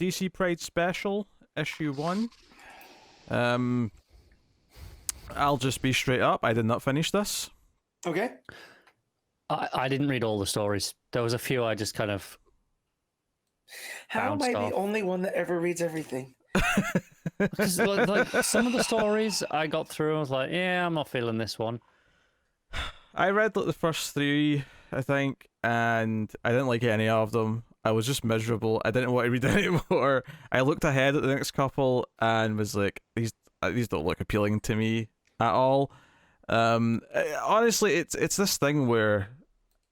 DC Pride Special, issue 1. I'll just be straight up. I did not finish this. Okay. I didn't read all the stories. There was a few I just kind of. How am I off. the only one that ever reads everything? Because like some of the stories I got through, I was like, yeah, I'm not feeling this one. I read like the first 3, I think, and I didn't like any of them. I was just miserable. I didn't want to read anymore. I looked ahead at the next couple and was like, these don't look appealing to me at all. Honestly, it's this thing where,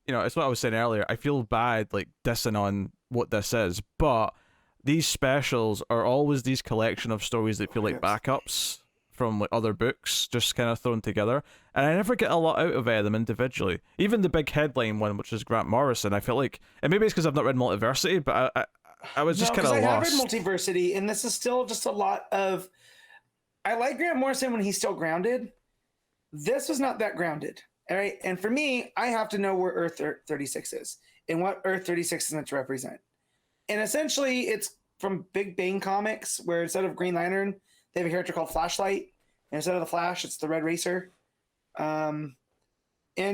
you know, it's what I was saying earlier. I feel bad like dissing on what this is, but these specials are always these collection of stories that feel like backups from like other books, just kind of thrown together, and I never get a lot out of them individually. Even the big headline one, which is Grant Morrison, I feel like, and maybe it's because I've not read Multiversity, but I was just kind of lost. I have read Multiversity, and this is still just a lot of. I like Grant Morrison when he's still grounded. This was not that grounded, all right. And for me, I have to know where Earth 36 is and what Earth 36 is meant to represent. And essentially, it's from Big Bang Comics, where instead of Green Lantern, they have a character called Flashlight. And instead of the Flash, it's the Red Racer. And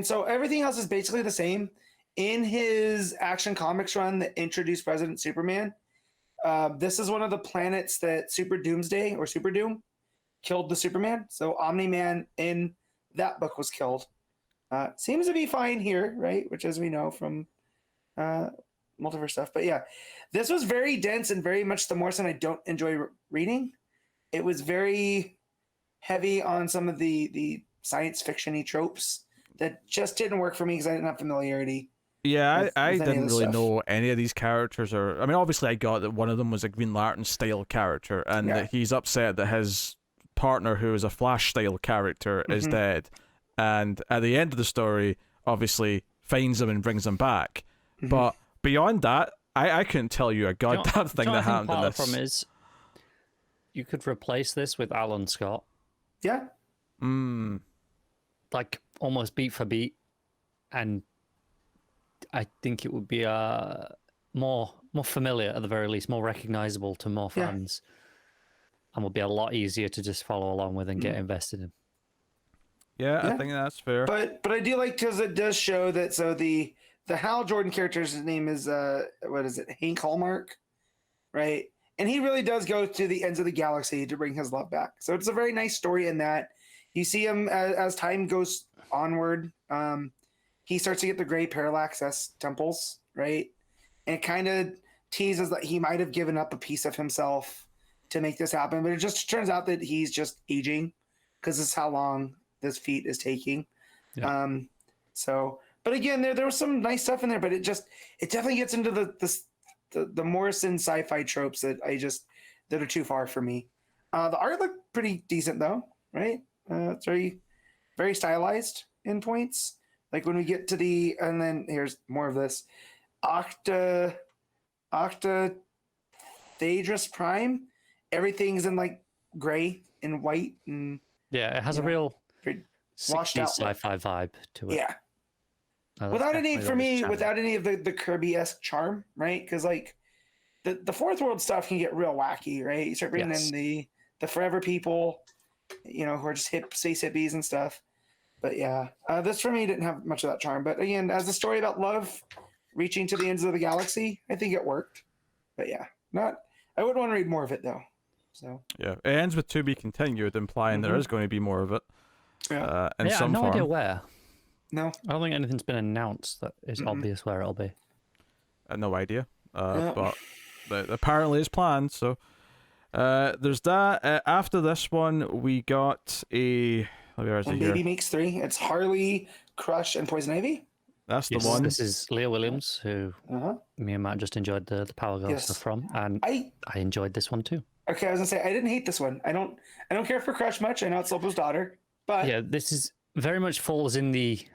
so everything else is basically the same. In his Action Comics run that introduced President Superman, this is one of the planets that Super Doomsday or Super Doom killed the Superman. So Omni-Man in that book was killed. Seems to be fine here, right? Which, as we know from multiverse stuff. But yeah, this was very dense and very much the Morrison I don't enjoy reading. It was very heavy on some of the science fiction-y tropes that just didn't work for me because I didn't have familiarity. Yeah, I didn't really know any of these characters. Or I mean, obviously I got that one of them was a Green Lantern style character, and that he's upset that his partner, who is a Flash style character, is dead. And at the end of the story, obviously finds him and brings him back. But beyond that, I couldn't tell you a goddamn thing that happened in this. The problem is, you could replace this with Alan Scott. Yeah. Like almost beat for beat, and I think it would be more familiar at the very least, more recognizable to more fans, and would be a lot easier to just follow along with and get invested in. Yeah, I think that's fair. But I do like, because it does show that, so the Hal Jordan character's name is what is it, Hank Hallmark, right? And he really does go to the ends of the galaxy to bring his love back. So it's a very nice story in that you see him as time goes onward. He starts to get the gray parallax S temples, right? And it kind of teases that he might have given up a piece of himself to make this happen, but it just turns out that he's just aging because this is how long this feat is taking. Yeah. But again, there was some nice stuff in there, but it definitely gets into the Morrison sci-fi tropes that are too far for me. The art looked pretty decent though, right? It's very, very stylized in points. Like when we get to and then here's more of this, Octadedrus Prime. Everything's in like gray and white and it has a real washed 60s out sci-fi vibe to it. Yeah. Without any of the Kirby-esque charm, right? Because like the fourth world stuff can get real wacky, right? You start bringing in the forever people, who are just space hippies and stuff. But yeah, this for me didn't have much of that charm. But again, as a story about love reaching to the ends of the galaxy, I think it worked. But yeah, I wouldn't want to read more of it though. So yeah, it ends with to be continued, implying there is going to be more of it. Yeah, in some no form. idea where. No, I don't think anything's been announced that is obvious where it'll be. No idea. But apparently it's planned. So there's that. After this one, we got a. Baby Makes 3. It's Harley, Crush, and Poison Ivy. That's the one. This is Leah Williams, who me and Matt just enjoyed the Power Girl stuff from, and I enjoyed this one too. Okay, I was gonna say I didn't hate this one. I don't care for Crush much. I know it's Lopo's daughter, but yeah, this is very much falls in the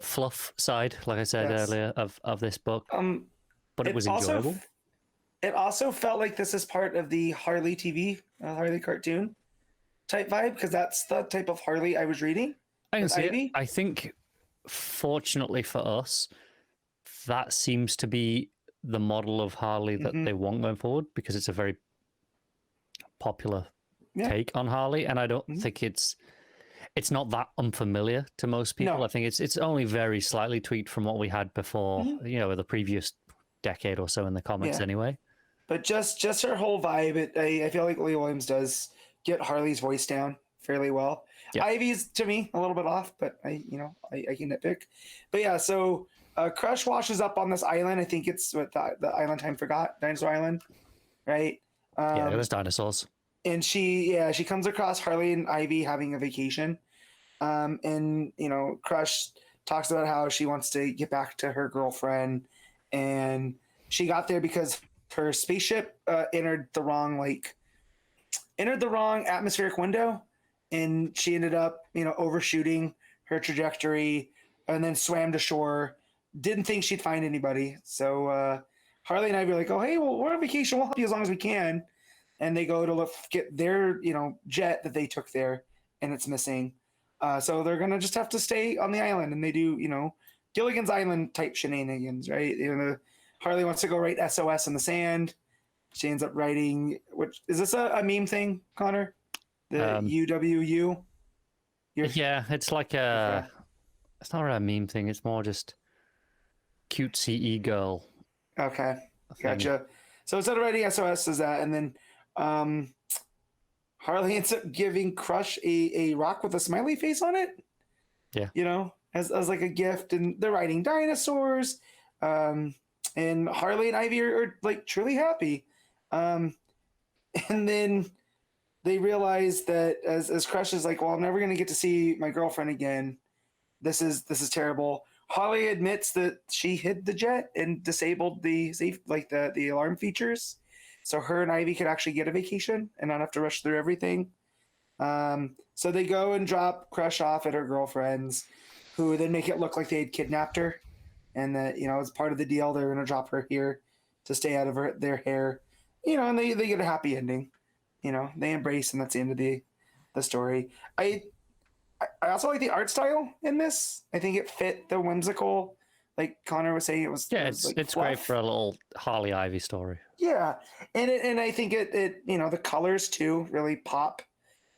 fluff side, like I said earlier, of this book. But it was enjoyable. It also felt like this is part of the Harley TV, Harley cartoon type vibe, because that's the type of Harley I was reading. I can see it. I think, fortunately for us, that seems to be the model of Harley that they want going forward, because it's a very popular take on Harley, and I don't think it's not that unfamiliar to most people. I think it's only very slightly tweaked from what we had before, the previous decade or so in the comics anyway. But just her whole vibe, I feel like Leigh Williams does get Harley's voice down fairly well. Yeah. Ivy's to me a little bit off, but I can nitpick. But yeah, so Crush washes up on this island. I think it's what the island time forgot, Dinosaur Island, right? Yeah, it was dinosaurs. And she comes across Harley and Ivy having a vacation. And Crush talks about how she wants to get back to her girlfriend, and she got there because her spaceship entered the wrong atmospheric window, and she ended up overshooting her trajectory and then swam to shore. Didn't think she'd find anybody, so Harley and Ivy are like, oh hey, well, we're on vacation, we'll help you as long as we can. And they go to get their jet that they took there, and it's missing. So they're gonna just have to stay on the island, and they do Gilligan's Island type shenanigans, right? Harley wants to go write SOS in the sand. She ends up writing, which is this a meme thing, Connor? The UWU. Yeah, it's like it's not really a meme thing. It's more just cutesy e-girl. Okay, gotcha. So instead of writing SOS, is that, and then Harley ends up giving Crush a rock with a smiley face on it. Yeah. As like a gift, and they're riding dinosaurs. And Harley and Ivy are like truly happy. And then they realize that as Crush is like, well, I'm never gonna get to see my girlfriend again. This is terrible. Harley admits that she hid the jet and disabled the alarm features, so her and Ivy could actually get a vacation and not have to rush through everything. So they go and drop Crush off at her girlfriend's, who then make it look like they had kidnapped her, and that as part of the deal they're going to drop her here to stay out of their hair. And they get a happy ending. They embrace, and that's the end of the story. I also like the art style in this. I think it fit the whimsical, like Connor was saying. It's great for a little Harley Ivy story. Yeah, and I think it the colors too really pop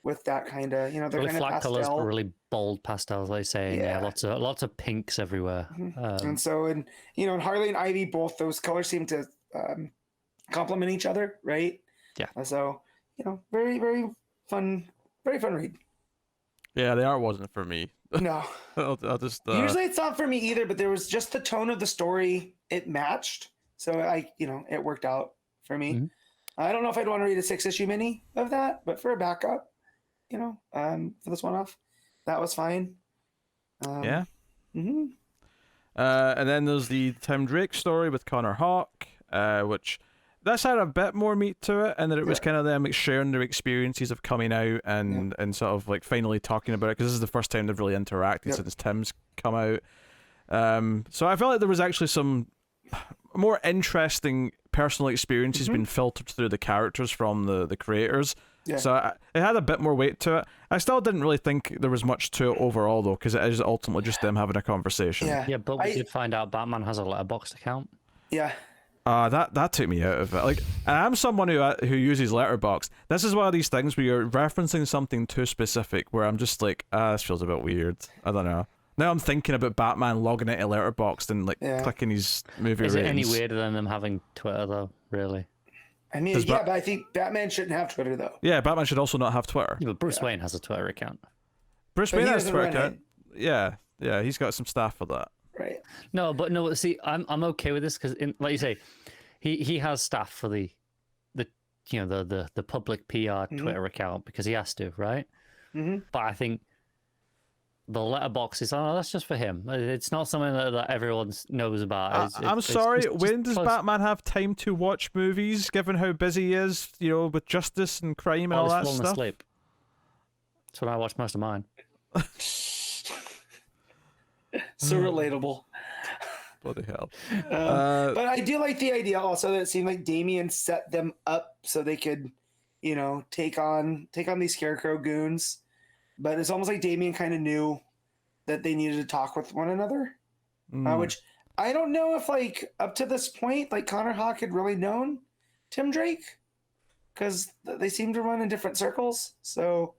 with that kind of they're really kind of flat pastel. colors, but really bold pastels. They say, yeah, lots of pinks everywhere. And so and Harley and Ivy, both those colors seem to complement each other, right? Yeah. So very very fun read. Yeah, the art wasn't for me. No. I'll just. Usually it's not for me either, but there was just the tone of the story. It matched, so it worked out for me. Mm-hmm. I don't know if I'd want to read a 6-issue mini of that, but for a backup, for this one off, that was fine. Yeah. Mm-hmm. And then there's the Tim Drake story with Connor Hawke, which this had a bit more meat to it, and that it was kind of them sharing their experiences of coming out and sort of like finally talking about it, because this is the first time they've really interacted since Tim's come out. So I felt like there was actually some more interesting personal experiences being filtered through the characters from the creators. Yeah. So it had a bit more weight to it. I still didn't really think there was much to it overall, though, because it is ultimately just them having a conversation. Yeah, but we did find out Batman has a Letterboxd account. Yeah. That took me out of it. Like, and I'm someone who uses Letterboxd. This is one of these things where you're referencing something too specific, where I'm just like, this feels a bit weird. I don't know. Now I'm thinking about Batman logging into Letterboxd and clicking his movie ratings. Is it any weirder than them having Twitter, though? Really? I mean, but I think Batman shouldn't have Twitter, though. Yeah, Batman should also not have Twitter. Yeah, but Bruce Wayne has a Twitter account. Bruce Wayne has a Twitter account. Yeah, he's got some staff for that. Right. No, see, I'm okay with this because, like you say, he has staff for the public PR Twitter account because he has to, right? Mm-hmm. But I think the letterbox is that's just for him. It's not something that everyone knows about. I'm sorry. When does Batman have time to watch movies, given how busy he is? With justice and crime and all that stuff. Asleep. That's when I watch most of mine. So relatable. Bloody hell. But I do like the idea also that it seemed like Damian set them up so they could, take on these Scarecrow goons. But it's almost like Damian kind of knew that they needed to talk with one another, which I don't know if like up to this point, like Connor Hawk had really known Tim Drake because they seem to run in different circles. So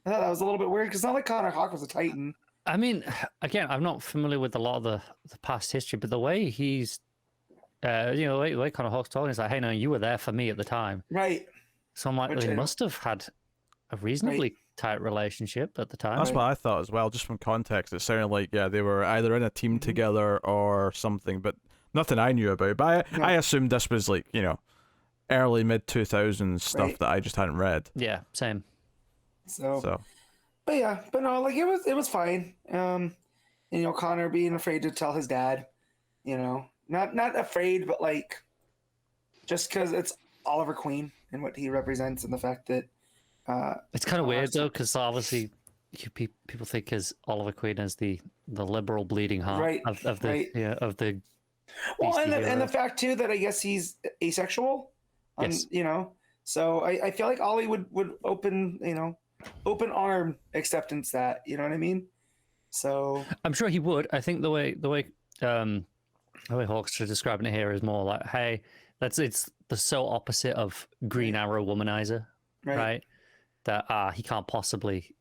I thought that was a little bit weird because it's not like Connor Hawk was a Titan. I mean, again, I'm not familiar with a lot of the past history, but the way he's, the way Connor Hawk's talking is like, hey, no, you were there for me at the time. Right. So I'm like, Which they I must have had a reasonably tight relationship at the time. That's what I thought as well, just from context. It sounded like, yeah, they were either in a team together or something, but nothing I knew about. But I assumed this was like, early, mid-2000s stuff that I just hadn't read. Yeah, same. So. But no, like it was fine. Connor being afraid to tell his dad, not afraid, but like just because it's Oliver Queen and what he represents and the fact that it's kind of weird though, because obviously people think as Oliver Queen as the liberal bleeding heart of the well, and the fact too that I guess he's asexual. Yes. So I feel like Ollie would open open arm acceptance that, you know what I mean? So I'm sure he would. I think the way Hawks are describing it here is more like, hey, it's the so opposite of Green Arrow womanizer, right? That he can't possibly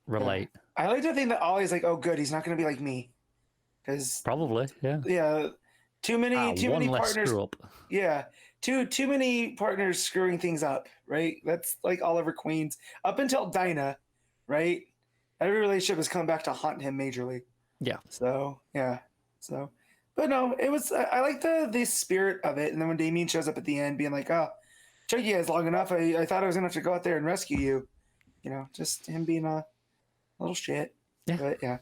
relate. Yeah. I like to think that Ollie's like, oh good, he's not gonna be like me. Because probably, yeah. Too many partners. Screw up. Yeah. Too many partners screwing things up, right? That's like Oliver Queen's up until Dinah, right? Every relationship has come back to haunt him majorly. Yeah. So but no, it was I like the spirit of it. And then when Damien shows up at the end being like, oh, took you guys long enough, I thought I was gonna have to go out there and rescue you. Just him being a little shit. Yeah. But yeah.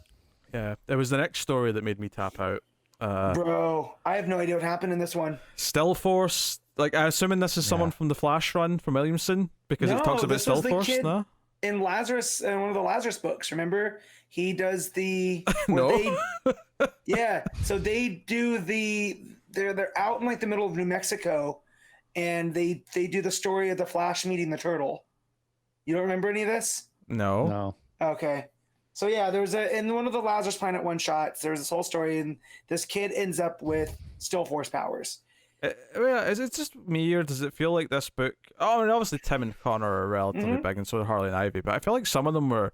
Yeah. It was the next story that made me tap out. Bro, I have no idea what happened in this one. Still Force, like I'm assuming this is someone from the Flash run from Williamson because it talks about Still Force, no? In Lazarus, in one of the Lazarus books, remember? He does the no. So they do they're out in like the middle of New Mexico and they do the story of the Flash meeting the turtle. You don't remember any of this? No. Okay. So yeah, there was in one of the Lazarus Planet one shots, there was this whole story, and this kid ends up with Still Force powers. Is it just me, or does it feel like this book? Oh, I mean, obviously Tim and Connor are relatively big, and so are Harley and Ivy. But I feel like some of them were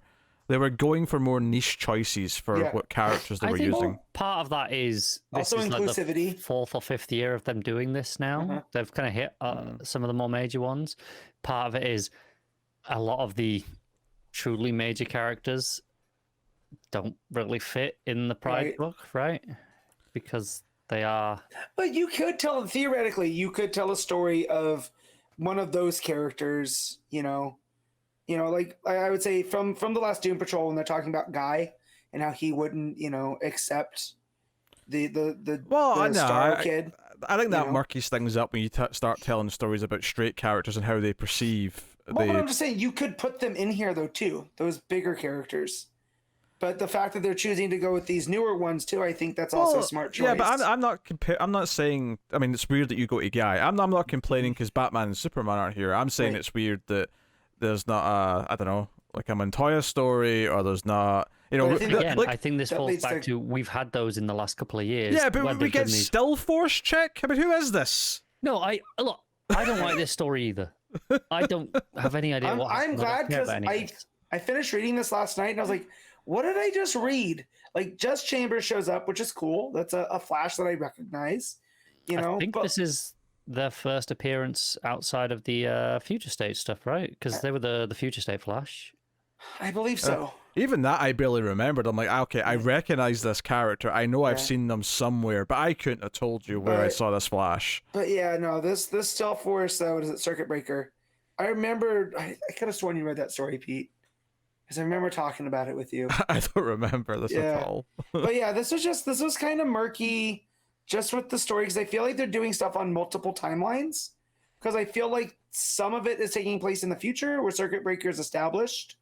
going for more niche choices for what characters they were using. Part of that is also inclusivity. Like the fourth or fifth year of them doing this now. They've kind of hit some of the more major ones. Part of it is a lot of the truly major characters don't really fit in the Pride book, right? Because they are. But you could theoretically, you could tell a story of one of those characters, like I would say from the last Doom Patrol when they're talking about Guy and how he wouldn't, accept the Star Kid. I think that murkies things up when you start telling stories about straight characters and how they perceive. But I'm just saying you could put them in here though too, those bigger characters. But the fact that they're choosing to go with these newer ones too, I think that's also a smart choice. Yeah, but I'm not saying. I mean, it's weird that you go to Guy. I'm not complaining because Batman and Superman aren't here. I'm saying it's weird that there's not I don't know, like a Montoya story, or there's not. I think this falls back to we've had those in the last couple of years. Yeah, but we get Still Force check. I mean, who is this? No, I don't like this story either. I don't have any idea what. I'm glad because I finished reading this last night and I was like, what did I just read? Like, Jess Chambers shows up, which is cool. That's a Flash that I recognize. I think this is their first appearance outside of the Future State stuff, right? Because they were the Future State Flash. I believe so. Even that I barely remembered. I'm like, okay, I recognize this character. I know I've seen them somewhere, but I couldn't have told you where I saw this Flash. But yeah, no, this Still Force, what is it, Circuit Breaker? I remember, I could have sworn you read that story, Pete. Because I remember talking about it with you. I don't remember this at all. But yeah, this was kind of murky just with the story because I feel like they're doing stuff on multiple timelines. Because I feel like some of it is taking place in the future where Circuit Breaker is established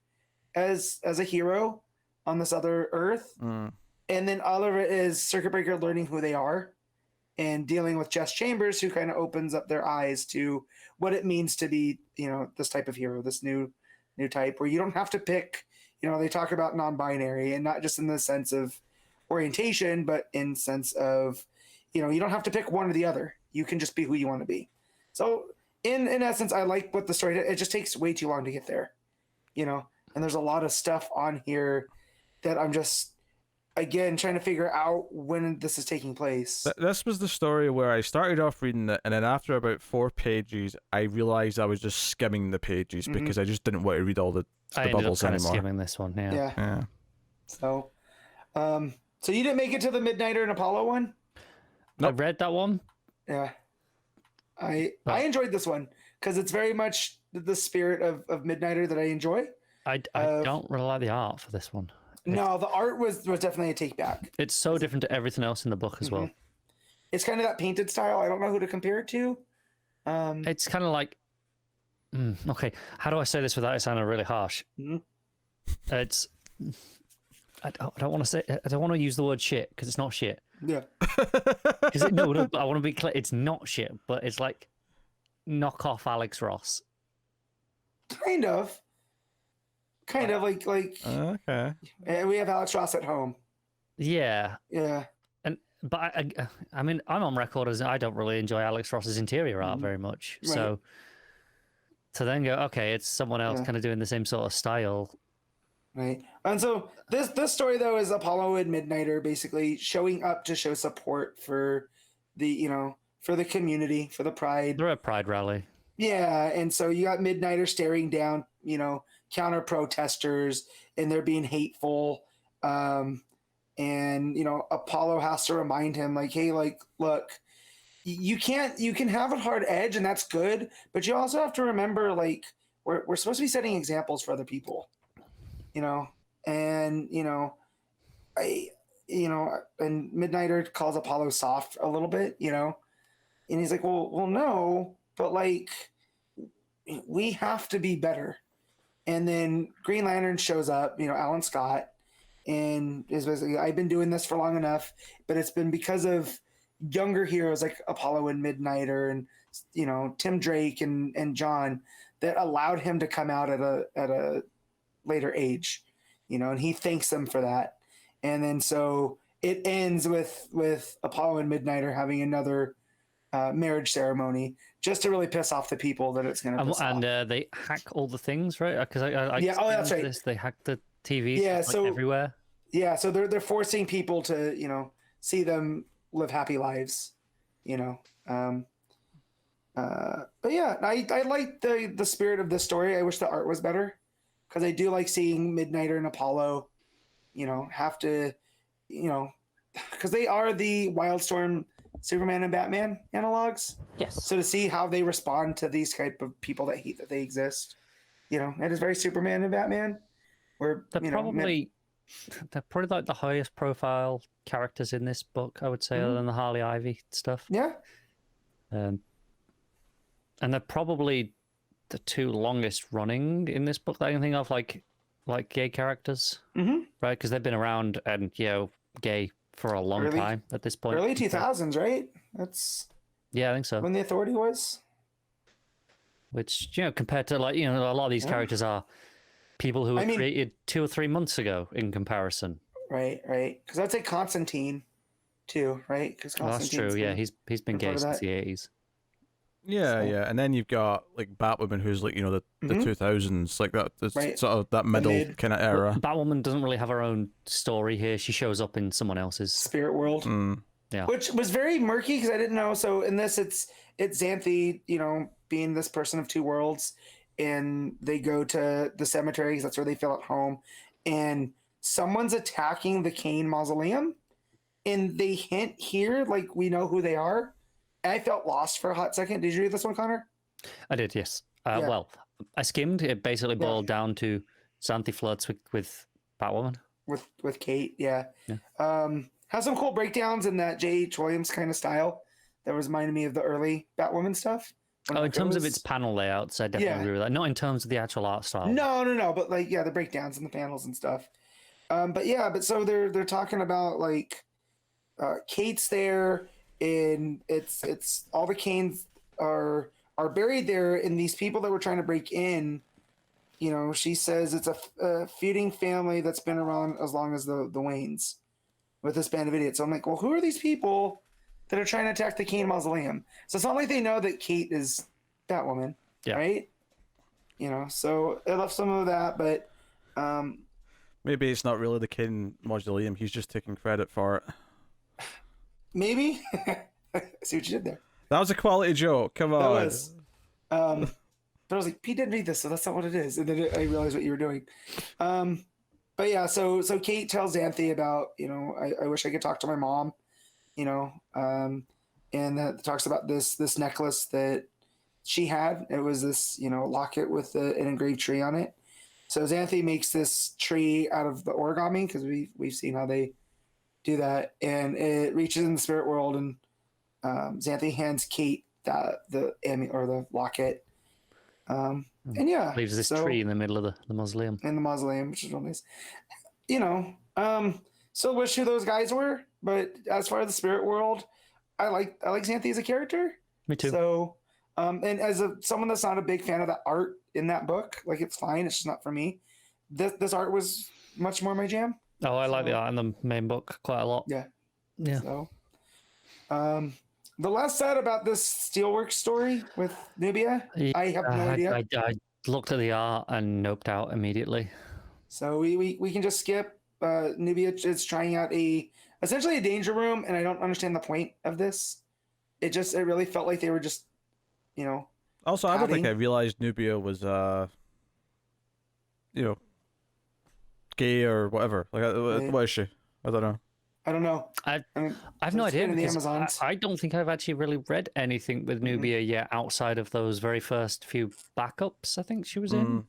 as a hero on this other Earth. And then all of it is Circuit Breaker learning who they are and dealing with Jess Chambers, who kind of opens up their eyes to what it means to be, this type of hero, this new type where you don't have to pick, they talk about non-binary and not just in the sense of orientation, but in sense of, you know, you don't have to pick one or the other. You can just be who you want to be. So in essence, I like what the story did. It just takes way too long to get there, you know. And there's a lot of stuff on here that I'm just again trying to figure out when this is taking place. This was the story where I started off reading it, and then after about 4 pages, I realized I was just skimming the pages because I just didn't want to read all the I ended bubbles up kind anymore. of skimming this one. Yeah. So, so you didn't make it to the Midnighter and Apollo one? Nope. I read that one. Yeah. I enjoyed this one because it's very much the spirit of Midnighter that I enjoy. I don't really like the art for this one. No, the art was definitely a take back. It's so different to everything else in the book as well. It's kind of that painted style. I don't know who to compare it to. It's kind of like, okay, how do I say this without it sounding really harsh? It's, I don't want to say, I don't want to use the word shit because it's not shit. Yeah. No, I want to be clear. It's not shit, but it's like knock off Alex Ross. Kind of like Okay. we have Alex Ross at home. Yeah. Yeah. But I mean, I'm on record as I don't really enjoy Alex Ross's interior art very much. Right. So to then go, okay, it's someone else kind of doing the same sort of style. Right. And so this story though is Apollo and Midnighter basically showing up to show support for the, you know, for the community, for the Pride. They're a Pride rally. Yeah, and so you got Midnighter staring down, you know, counter protesters, and they're being hateful. And you know, Apollo has to remind him, like, hey, like, look, you can have a hard edge, and that's good, but you also have to remember, like, we're supposed to be setting examples for other people, you know, and you know, and Midnighter calls Apollo soft a little bit, you know, and he's like, well, no, but like, we have to be better. And then Green Lantern shows up, you know, Alan Scott, and is basically, I've been doing this for long enough, but it's been because of younger heroes like Apollo and Midnighter and, you know, Tim Drake and John that allowed him to come out at a later age, you know, and he thanks them for that. And then so it ends with Apollo and Midnighter having another marriage ceremony just to really piss off the people that it's going to piss off. And they hack all the things, right? Because that's right. They hack the TV, so everywhere. Yeah, so they're forcing people to, you know, see them live happy lives, you know. But yeah, I like the spirit of this story. I wish the art was better because I do like seeing Midnighter and Apollo, you know, have to, you know, because they are the Wildstorm, Superman and Batman analogs. Yes. So to see how they respond to these type of people that hate that they exist, you know, it is very Superman and Batman. Where they're probably like the highest profile characters in this book, I would say, other than the Harley Ivy stuff. Yeah. And they're probably the 2 longest running in this book that I can think of, like gay characters, right? Because they've been around and, you know, gay for a long time at this point. Early 2000s, right? That's I think so. When the Authority was. Which, you know, compared to, like, you know, a lot of these characters are people who were created 2 or 3 months ago in comparison. Right. Because I'd say Constantine too, right? Because that's true. Yeah, he's been gay since the 80s. Yeah, and then you've got like Batwoman, who's like, you know, the 2000s, like that, sort of that middle kind of era. Batwoman doesn't really have her own story here. She shows up in someone else's Spirit World, yeah, which was very murky because I didn't know. So in this, it's Xanthi, you know, being this person of 2 worlds, and they go to the cemetery because that's where they feel at home, and someone's attacking the Kane mausoleum, and they hint here like we know who they are. And I felt lost for a hot second. Did you read this one, Connor? I did, yes. Well, I skimmed. It basically boiled down to Xanthi flirts with Batwoman. With Kate, yeah. Has some cool breakdowns in that J.H. Williams kind of style that reminded me of the early Batwoman stuff. In terms of its panel layouts, I definitely agree with that. Not in terms of the actual art style. No. But like, the breakdowns and the panels and stuff. But so they're talking about like Kate's there. And it's all the Kanes are buried there, and these people that were trying to break in, you know, she says it's a feuding family that's been around as long as the Waynes with this band of idiots. So I'm like, well, who are these people that are trying to attack the Kane mausoleum. So it's not like they know that Kate is Batwoman, right? You know, so I love some of that, but maybe it's not really the Kane mausoleum. He's just taking credit for it. maybe. I see what you did there. That was a quality joke. Come on. That was. But I was like, Pete didn't read this, so that's not what it is. And then I realized what you were doing. But yeah, so Kate tells Xanthi about, you know, I wish I could talk to my mom, you know, and that talks about this necklace that she had. It was this, you know, locket with an engraved tree on it. So Xanthi makes this tree out of the origami, because we've seen how they do that, and it reaches in the spirit world, and Xanthi hands Kate the locket. And yeah, Leaves this tree in the middle of the mausoleum. In the mausoleum, which is real nice. You know, still wish who those guys were, but as far as the spirit world, I like Xanthi as a character. Me too. So, and as someone that's not a big fan of the art in that book, like, it's fine. It's just not for me. This art was much more my jam. Oh, I like the art in the main book quite a lot. Yeah. Yeah. So, the last sad about this Steelworks story with Nubia, I have no idea. I looked at the art and noped out immediately. So we can just skip. Nubia is trying out essentially a danger room, and I don't understand the point of this. It really felt like they were just, you know. Also, I don't think I realized Nubia was you know, gay or whatever. Like, what is she? I don't know. I don't know. I have no idea, because Amazons. I don't think I've actually really read anything with Nubia yet outside of those very first few backups I think she was in.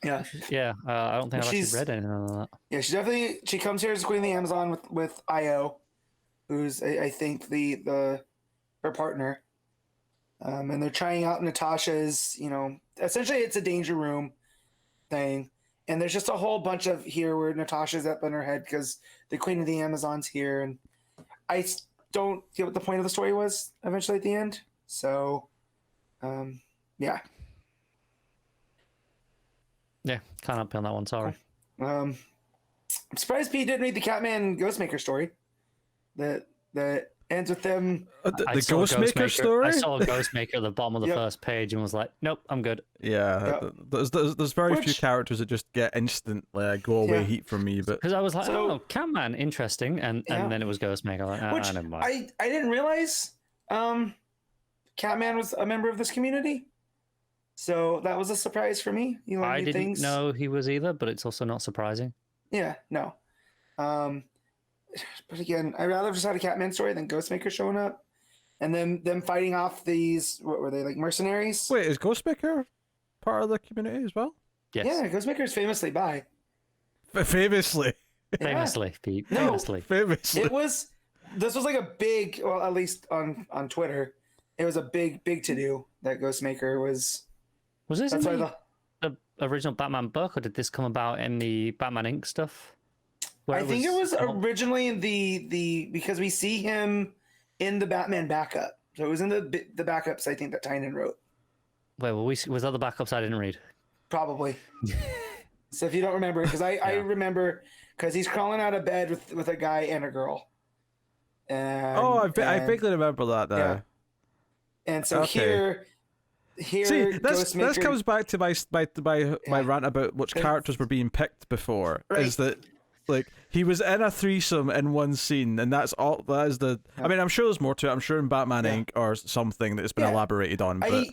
Yeah. Yeah, I don't think I've actually read anything of that. Yeah, she comes here as Queen of the Amazon with Io, who's I think her partner. And they're trying out Natasha's, you know, essentially it's a danger room thing. And there's just a whole bunch of here where Natasha's up in her head because the Queen of the Amazon's here. And I don't get what the point of the story was eventually at the end. So, yeah. Yeah, can't help you on that one, sorry. I'm surprised Pete didn't read the Catman Ghostmaker story. That ends with them. The Ghostmaker story? I saw a Ghostmaker at the bottom of the first page and was like, nope, I'm good. Yeah, there's very few characters that just get instant go away heat from me. But because I was like, Catman, interesting, and then it was Ghostmaker. Like, never mind. I didn't realize Catman was a member of this community. So that was a surprise for me. I didn't know he was either, but it's also not surprising. Yeah, no. But again, I'd rather just had a Catman story than Ghostmaker showing up, and then them fighting off these, what were they, like mercenaries? Wait, is Ghostmaker part of the community as well? Yes. Yeah, Ghostmaker's famously bi. Famously. Famously, Pete. No, famously. Famously. This was like a big, well, at least on Twitter, it was a big to do that Ghostmaker was. Was this the original Batman book, or did this come about in the Batman Inc. stuff? I think it was originally in the because we see him in the Batman backup. So it was in the backups, I think, that Tynan wrote. Wait, was that the backups I didn't read? Probably. So if you don't remember, because I remember, because he's crawling out of bed with a guy and a girl. And, I vaguely remember that now. Yeah. And so here. See, this comes back to my rant about which characters were being picked before. Right. Is that like he was in a threesome in one scene, and that's all. That is the. I mean, I'm sure there's more to it. I'm sure in Batman Inc. or something that's been elaborated on. But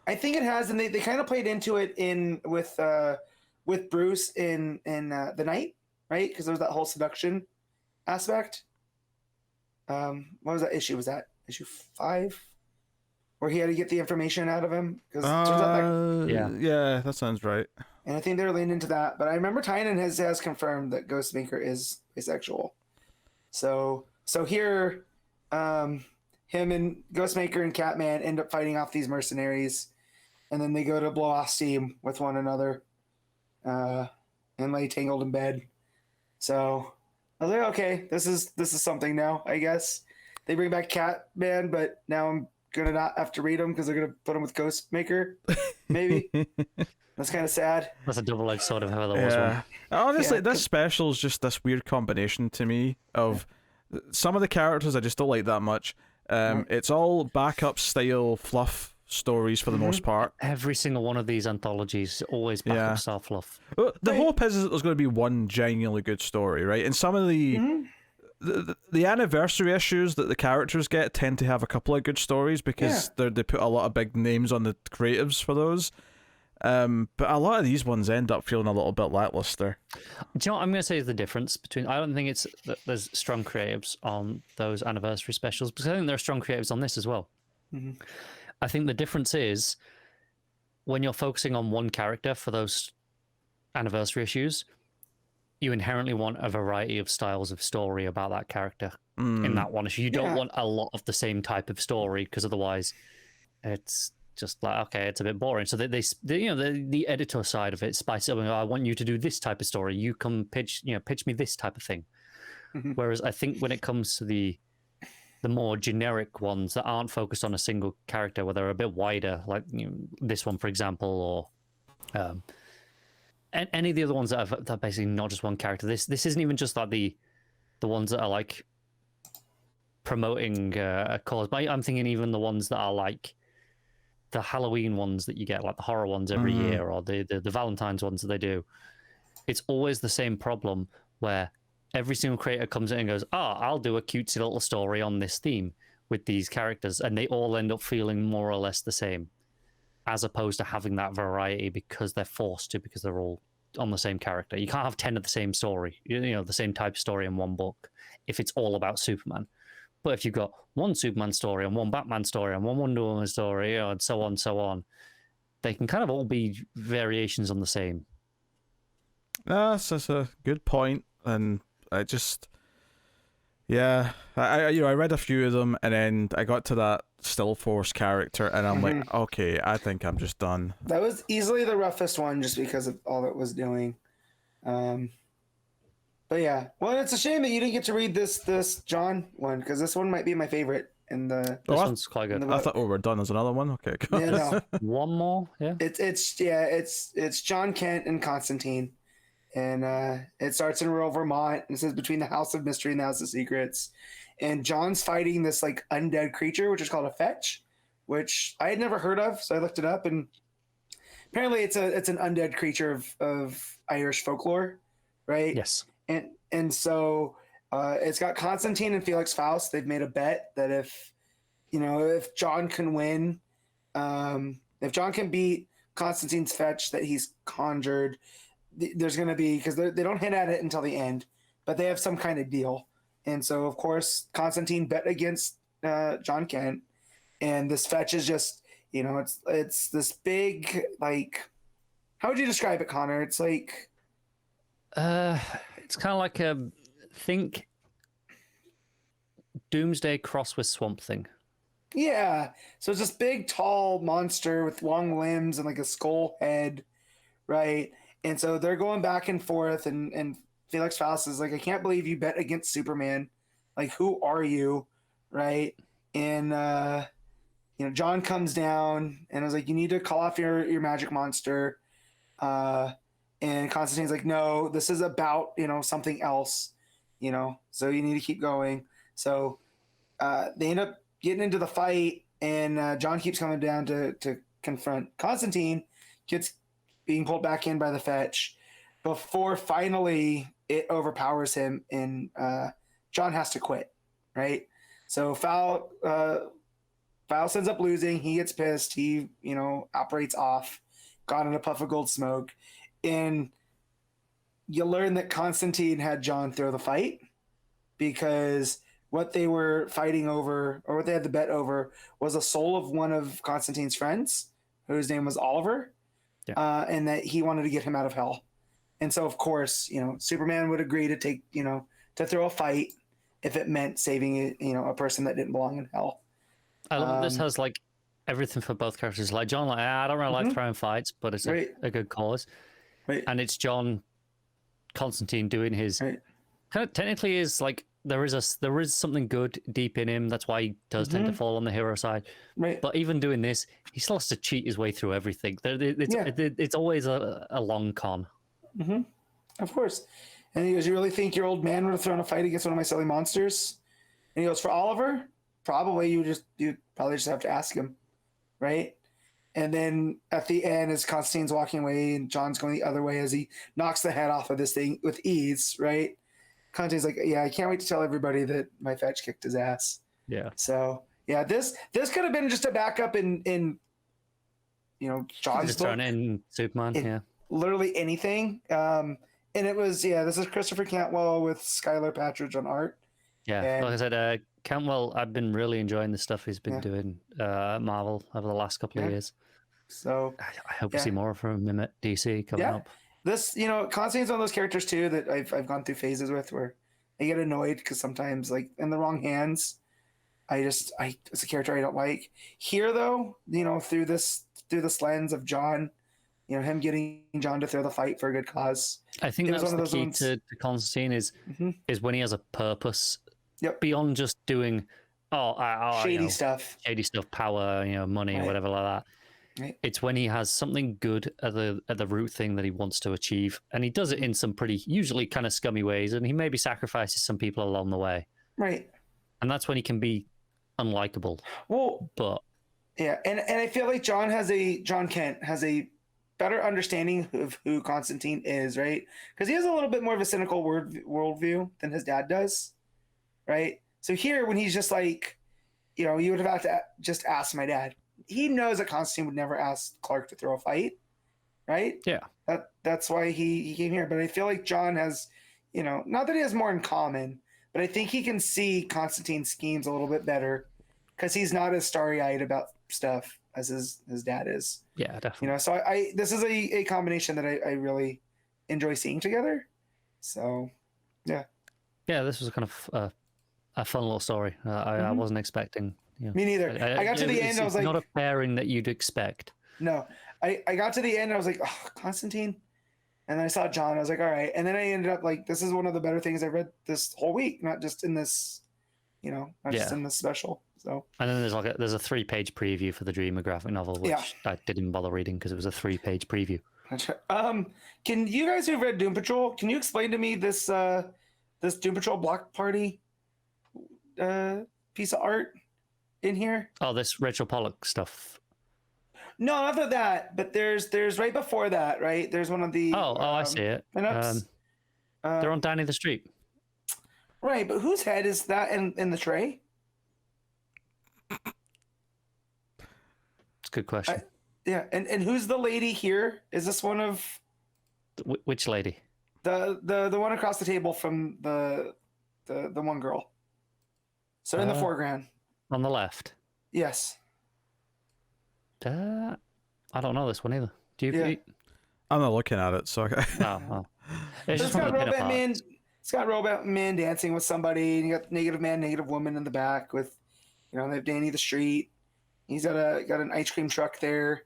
I think it has, and they kind of played into it with Bruce in the Night, right? Because there was that whole seduction aspect. What was that issue? Was that issue 5? Where he had to get the information out of him? Yeah, that sounds right. And I think they're leaning into that. But I remember Tynan has confirmed that Ghostmaker is asexual. So here, him and Ghostmaker and Catman end up fighting off these mercenaries, and then they go to blow off steam with one another, and lay tangled in bed. So I was like, okay, this is something now, I guess. They bring back Catman, but now I'm gonna not have to read them because they're gonna put him with Ghostmaker. Maybe. That's kind of sad. That's a double-edged sword if ever there was one. Honestly, this special is just this weird combination to me of Some of the characters I just don't like that much. It's all backup style fluff stories for the most part. Every single one of these anthologies always backup style fluff. Well, the hope is that there's going to be one genuinely good story, right? And some of the anniversary issues that the characters get tend to have a couple of good stories because they put a lot of big names on the creatives for those. But a lot of these ones end up feeling a little bit lackluster. Do you know what I'm going to say is the difference between... I don't think it's that there's strong creatives on those anniversary specials, because I think there are strong creatives on this as well. I think the difference is when you're focusing on one character for those anniversary issues, you inherently want a variety of styles of story about that character in that one issue. You don't want a lot of the same type of story, because otherwise it's just like, okay, it's a bit boring. So they the editor side of it spice it up. I want you to do this type of story. You come pitch me this type of thing. Whereas I think when it comes to the more generic ones that aren't focused on a single character, where they're a bit wider, like this one, for example, or any of the other ones that are basically not just one character. This isn't even just like the ones that are like promoting a cause. But I'm thinking even the ones that are like the Halloween ones that you get, like the horror ones every year, or the Valentine's ones that they do. It's always the same problem where every single creator comes in and goes, I'll do a cutesy little story on this theme with these characters, and they all end up feeling more or less the same, as opposed to having that variety because they're forced to, because they're all on the same character. You can't have 10 of the same story, the same type of story in one book if it's all about Superman. But if you've got one Superman story and one Batman story and one Wonder Woman story, and so on, they can kind of all be variations on the same. That's a good point, and I just, I read a few of them, and then I got to that Still Force character, and I'm like, okay, I think I'm just done. That was easily the roughest one, just because of all it was doing. But yeah, well, it's a shame that you didn't get to read this John one, because this one might be my favorite. This one's quite good. I thought we were done. There's another one. Okay, cool. Yeah, no. One more, yeah. It's John Kent and Constantine, and it starts in rural Vermont, and it says between the House of Mystery and the House of Secrets, and John's fighting this like undead creature, which is called a fetch, which I had never heard of, so I looked it up, and apparently it's an undead creature of Irish folklore, right? Yes. And so it's got Constantine and Felix Faust. They've made a bet that if John can win, if John can beat Constantine's fetch that he's conjured, there's going to be, because they don't hint at it until the end, but they have some kind of deal. And so, of course, Constantine bet against John Kent, and this fetch is just, it's this big, like, how would you describe it, Connor? It's like... It's kind of like think Doomsday cross with Swamp Thing. Yeah. So it's this big, tall monster with long limbs and like a skull head, right? And so they're going back and forth, and Felix Faust is like, I can't believe you bet against Superman. Like, who are you, right? And John comes down and is like, you need to call off your magic monster. And Constantine's like, no, this is about, something else, so you need to keep going. So they end up getting into the fight, and John keeps coming down to confront Constantine, gets being pulled back in by the fetch before finally it overpowers him, and John has to quit, right? So Faust ends up losing. He gets pissed. He, operates off, got in a puff of gold smoke. And you learn that Constantine had John throw the fight, because what they were fighting over, or what they had the bet over, was the soul of one of Constantine's friends, whose name was Oliver, and that he wanted to get him out of hell. And so, of course, Superman would agree to take, to throw a fight if it meant saving, a person that didn't belong in hell. I love this has like everything for both characters. Like John, I don't really like throwing fights, but it's a good cause. Right. And it's John Constantine doing his kind of technically is like there is something good deep in him. That's why he does tend to fall on the hero side. Right. But even doing this, he still has to cheat his way through everything. It's always a long con. Of course. And he goes, you really think your old man would have thrown a fight against one of my silly monsters? And he goes, for Oliver, probably you probably just have to ask him, right? And then at the end, as Constantine's walking away and John's going the other way as he knocks the head off of this thing with ease, right? Constantine's like, yeah, I can't wait to tell everybody that my fetch kicked his ass. Yeah. So yeah, this could have been just a backup in John's Just book. thrown in Superman. Yeah. Literally anything. And it was this is Christopher Cantwell with Skylar Patridge on art. Yeah. And, like I said, Cantwell, I've been really enjoying the stuff he's been doing at Marvel over the last couple of years. So I hope we see more from him at DC coming up. This, Constantine's one of those characters too that I've gone through phases with where I get annoyed because sometimes, like, in the wrong hands, it's a character I don't like. Here though, through this lens of John, him getting John to throw the fight for a good cause. I think that's the key to Constantine is when he has a purpose beyond just doing shady stuff, power, money, or whatever like that. Right. It's when he has something good at the root thing that he wants to achieve, and he does it in some pretty usually kind of scummy ways, and he maybe sacrifices some people along the way. Right. And that's when he can be unlikable. Well, but yeah, and I feel like John Kent has a better understanding of who Constantine is, right? Because he has a little bit more of a cynical worldview than his dad does, right? So here, when he's just like, you would have had to just ask my dad. He knows that Constantine would never ask Clark to throw a fight, right? Yeah. That's why he came here. But I feel like John has, not that he has more in common, but I think he can see Constantine's schemes a little bit better because he's not as starry-eyed about stuff as his dad is. Yeah, definitely. So this is a combination that I really enjoy seeing together. So, yeah. Yeah, this was kind of a fun little story. I wasn't expecting. Me neither. I got to the end. I was like, not a pairing that you'd expect. No, I got to the end. I was like, oh, Constantine. And then I saw John. I was like, all right. And then I ended up like, this is one of the better things I've read this whole week, not just in this, just in this special. So. And then there's a 3-page preview for the Dreamer graphic novel, which I didn't bother reading because it was a 3-page preview. Can you guys who've read Doom Patrol, can you explain to me this Doom Patrol block party piece of art in here? Oh, this Rachel Pollack stuff. No, not that. But there's right before that, right? There's one of the. I see it. They're on Danny the Street. Right, but whose head is that in the tray? It's a good question. And who's the lady here? Is this one of which lady? The one across the table from the one girl. So in the foreground. On the left. Yes. I don't know this one either. Do you? Yeah. I'm not looking at it, so. It's just got Robot Man. It's got Robot Man dancing with somebody, and you got Negative Man, Negative Woman in the back with, they have Danny the Street. He's got an ice cream truck there,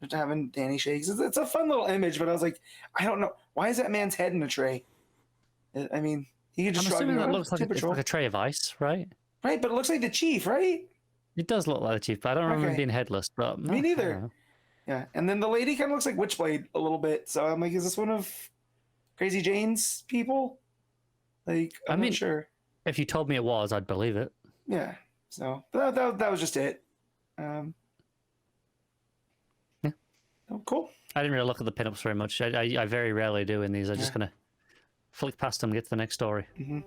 just having Danny shakes. It's a fun little image, but I was like, I don't know, why is that man's head in a tray? I mean, he could just. I'm assuming that looks like a tray of ice, right? Right, but it looks like the chief, right? It does look like the chief, but I don't remember him being headless. But me neither. Yeah, and then the lady kind of looks like Witchblade a little bit. So I'm like, is this one of Crazy Jane's people? Like, I'm not sure. If you told me it was, I'd believe it. Yeah. So but that was just it. Yeah. Oh, cool. I didn't really look at the pinups very much. I very rarely do in these. I'm just gonna flick past them and get to the next story. Mm-hmm.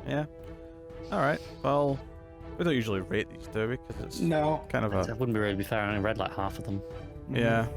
Yeah. All right. Well, we don't usually rate these, do we? Because it's kind of It wouldn't be really fair. I only read like half of them. Yeah.